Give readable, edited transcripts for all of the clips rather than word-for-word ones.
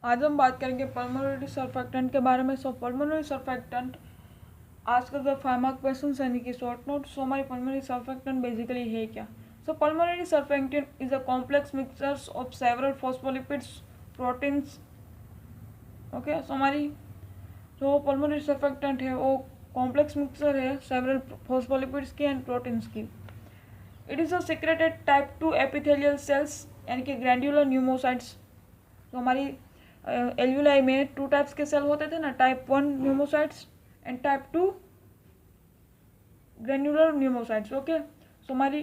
आज हम बात करेंगे पल्मोनरी सर्फेक्टेंट के बारे में। पल्मोनरी सर्फेक्टेंट आज का जो फार्मा क्वेश्चन यानी कि शॉर्ट नोट। हमारी पल्मोनरी सर्फेक्टेंट बेसिकली है क्या? Pulmonary surfactant is a complex mixtures of several phospholipids proteins. Okay, so हमारी जो पल्मोनरी सर्फेक्टेंट है वो कॉम्प्लेक्स मिक्सचर है सेवरल फॉस्फोलिपिड्स की एंड प्रोटीन्स की। It is a secreted type 2 epithelial cells यानी कि ग्रैंड्यूलर न्यूमोसाइट्स। तो हमारी एल्यूलाई में टू टाइप्स के सेल होते थे ना, type 1 pneumocytes and type 2 granular pneumocytes. Okay, so हमारी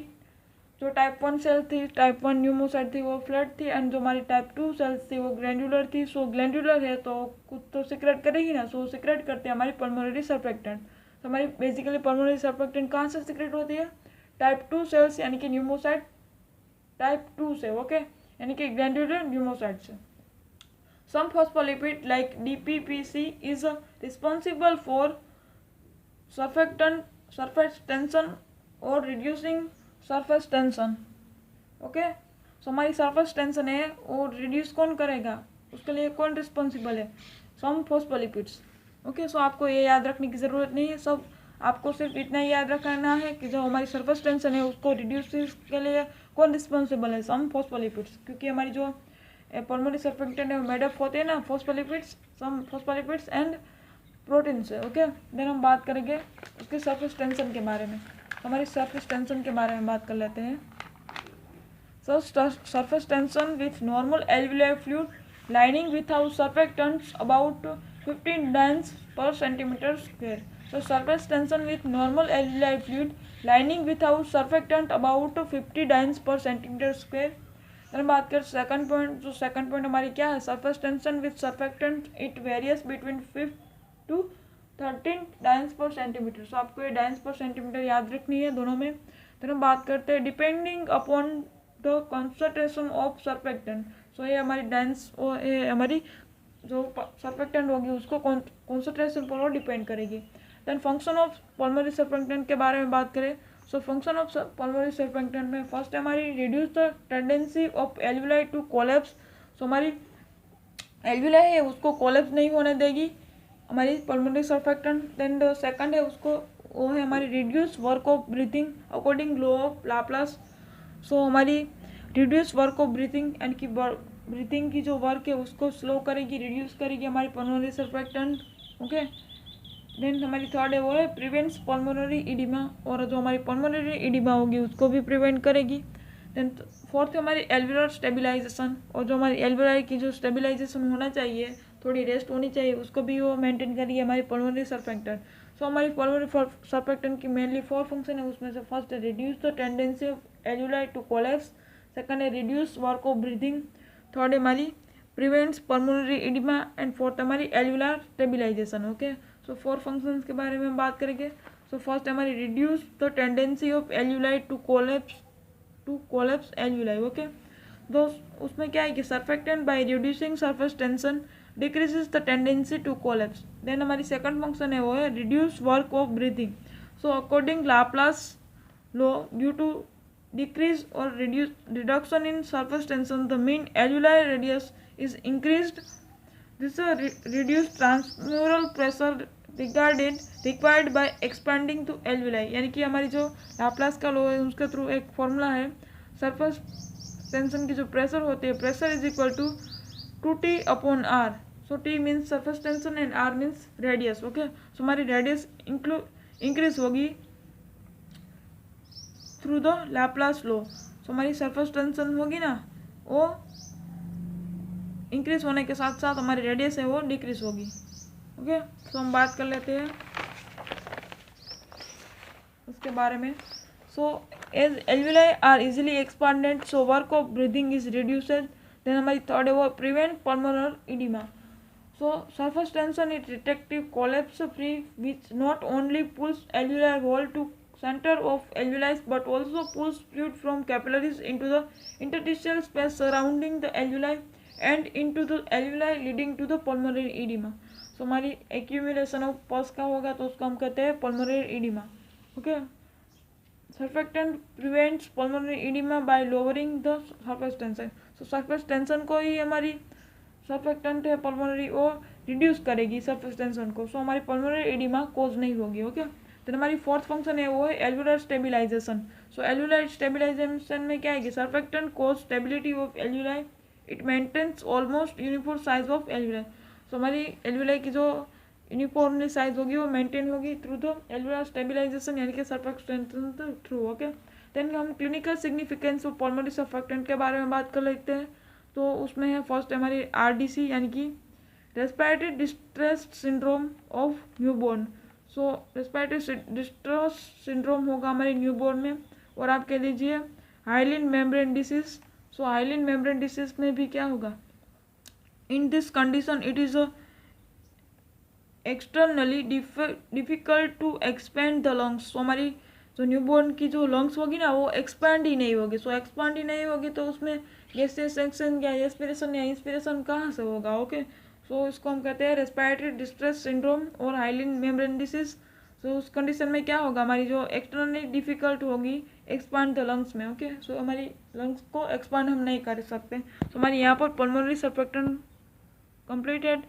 जो टाइप 1 सेल थी, टाइप 1 न्यूमोसाइट थी, वो फ्लैट थी एंड जो हमारी टाइप 2 सेल्स थी वो ग्रैन्युलर थी। सो ग्लैंडुलर है तो कुछ तो सिक्रेट करेगी ना, सो सिक्रेट करते हैं हमारी पल्मोनरी सर्फेक्टेंट। तो हमारी बेसिकली पल्मोनरी सर्फेक्टेंट कहाँ से सिक्रेट होती है? टाइप 2 सेल्स यानी कि न्यूमोसाइट टाइप 2 से। ओके, यानी कि ग्लैंडुलर न्यूमोसाइट से। Some phospholipid like DPPC is responsible for surface tension or reducing surface tension. Okay, so हमारी सरफेस टेंशन है वो रिड्यूस कौन करेगा, उसके लिए कौन रिस्पॉन्सिबल है? सम फॉस्फोलिपिड्स। ओके, सो आपको ये याद रखने की ज़रूरत नहीं है, सब आपको सिर्फ इतना ही याद रखना है कि जो हमारी सरफेस टेंशन है उसको रिड्यूस के लिए कौन रिस्पॉन्सिबल है? सम फॉस्फोलिपिड्स। क्योंकि हमारी जो पल्मोनरी सर्फेक्टेंट है मेडअप होते हैं ना phospholipids, some phospholipids and protein से। ओके, देन हम बात करेंगे उसके सरफेस टेंशन के बारे में। हमारी सरफेस टेंशन के बारे में बात कर लेते हैं। So surface tension with normal alveolar fluid lining without surfactants about 15 dynes per centimeter square. So surface tension with normal alveolar fluid lining without surfactant about 50 dynes per centimeter square. then बात करें second point. जो second point हमारी क्या है? Surface tension with surfactant it various between 5 to 13 dance पर centimetre. सो आपको ये dance पर सेंटीमीटर याद रखनी है दोनों में। फिर हम बात करते हैं depending upon the concentration of surfactant. So ये हमारी डाइन्स और ये हमारी जो सर्फेक्टेंट होगी उसको कॉन्सेंट्रेशन पर वो डिपेंड करेगी। Then function of pulmonary surfactant के बारे में बात करें। So function of pulmonary surfactant में फर्स्ट है हमारी reduce the tendency of alveoli to collapse. So हमारी एल्वुलाई है उसको कोलैप्स नहीं होने देगी हमारी pulmonary surfactant. Then the second है उसको वो है हमारी reduce work of breathing according law of Laplace. So हमारी रिड्यूस वर्क ऑफ ब्रीथिंग यानी कि ब्रीथिंग की जो वर्क है उसको स्लो करेगी, रिड्यूस करेगी हमारी पल्मोनरी सर्फेक्टेंट। ओके, देन हमारी थर्ड है वो है प्रिवेंट्स पल्मोनरी इडिमा, और जो हमारी पल्मोनरी इडिमा होगी उसको भी प्रिवेंट करेगी। देन फोर्थ है हमारी एल्वुलर स्टेबिलाइजेशन, और जो हमारी एल्वुलाई की जो स्टेबिलाइजेशन होना चाहिए, थोड़ी रेस्ट होनी चाहिए, उसको भी वो मेंटेन करिए हमारी पल्मोनरी सर्फेक्टेंट। सो हमारी पल्मोनरी सर्फेक्टेंट की मेनली 4 फंक्शन है, उसमें से फर्स्ट है reduce the tendency of alveoli to collapse, second है reduce work of breathing, third है हमारी prevents pulmonary oedema and fourth हमारी alveolar stabilisation. Okay, so 4 functions के बारे में हम बात करेंगे। सो फर्स्ट है हमारी reduce the tendency of alveoli to collapse alveoli. Okay, दो उसमें क्या है कि surfactant by reducing surface tension decreases the tendency to collapse. Then हमारी सेकंड फंक्शन है वो है reduce work of breathing. So according Laplace law due to decrease or reduction in surface tension the mean alveolar radius is increased. This is reduced transmural pressure required by expanding to alveoli। यानी कि हमारी जो Laplace का law है उसके through एक formula है, surface tension की जो प्रेशर होती है, pressure is equal to 2t upon r। So t means surface tension and r means radius. Okay, so हमारी रेडियस इंक्रीज होगी through the Laplace law. So हमारी सरफेस टेंशन होगी ना वो इंक्रीज होने के साथ साथ हमारी रेडियस है वो डिक्रीज होगी। ओके, तो हम बात कर लेते हैं उसके बारे में। So as alveoli are easily expanded so work of breathing is reduced. Then हमारी थर्ड है वो prevent pulmonary oedema. So surface tension is detective collapse free which not only pulls alveoli wall to center of alveoli but also pulls fluid from capillaries into the interstitial space surrounding the alveoli and into the alveoli leading to the pulmonary edema। सो हमारी accumulation of pus का होगा तो उसको हम कहते हैं pulmonary edema। Okay, surfactant prevents pulmonary edema by lowering the surface tension। So surface tension को ही हमारी सर्फेक्टेंट है पल्मोनरी, वो रिड्यूस करेगी सरफेस टेंशन को, सो हमारी पल्मोनरी एडिमा कोज नहीं होगी। ओके, तो हमारी फोर्थ फंक्शन है वो है alveolar stabilisation. So alveolar stabilisation में क्या है, surfactant cause stability of alveoli, it maintains almost uniform size of alveoli. So हमारी एल्वुलाई की जो यूनिफॉर्मली साइज होगी वो मेंटेन होगी थ्रू द एल्वुलर स्टेबिलाईजेशन, यानी कि सर्फेक्टेंट थ्रू। ओके, देन हम clinical significance of pulmonary surfactant के बारे में बात कर लेते हैं। तो उसमें है फर्स्ट हमारी RDC यानी कि respiratory distress syndrome of newborn. So respiratory distress syndrome होगा हमारे न्यूबॉर्न में। और आप कह लीजिए hyaline membrane disease. So hyaline membrane disease में भी क्या होगा, in this condition it is externally difficult to expand the lungs. So हमारी जो न्यूबॉर्न की जो लंग्स होगी ना वो एक्सपैंड ही नहीं होगी। सो एक्सपैंड ही नहीं होगी तो उसमें गैसेस सेक्शन या एस्पिरेशन या इंस्पिरेशन कहाँ से होगा। ओके, सो इसको हम कहते हैं रेस्पिरेटरी डिस्ट्रेस सिंड्रोम और हाइलिन मेम्ब्रेन डिसीज। सो उस कंडीशन में क्या होगा, हमारी जो एक्सटर्नली डिफिकल्ट होगी एक्सपांड द लंग्स में। ओके, सो हमारी लंग्स को एक्सपांड हम नहीं कर सकते। तो हमारी यहाँ पर पल्मोनरी सर्फेक्टेंट कंप्लीटेड।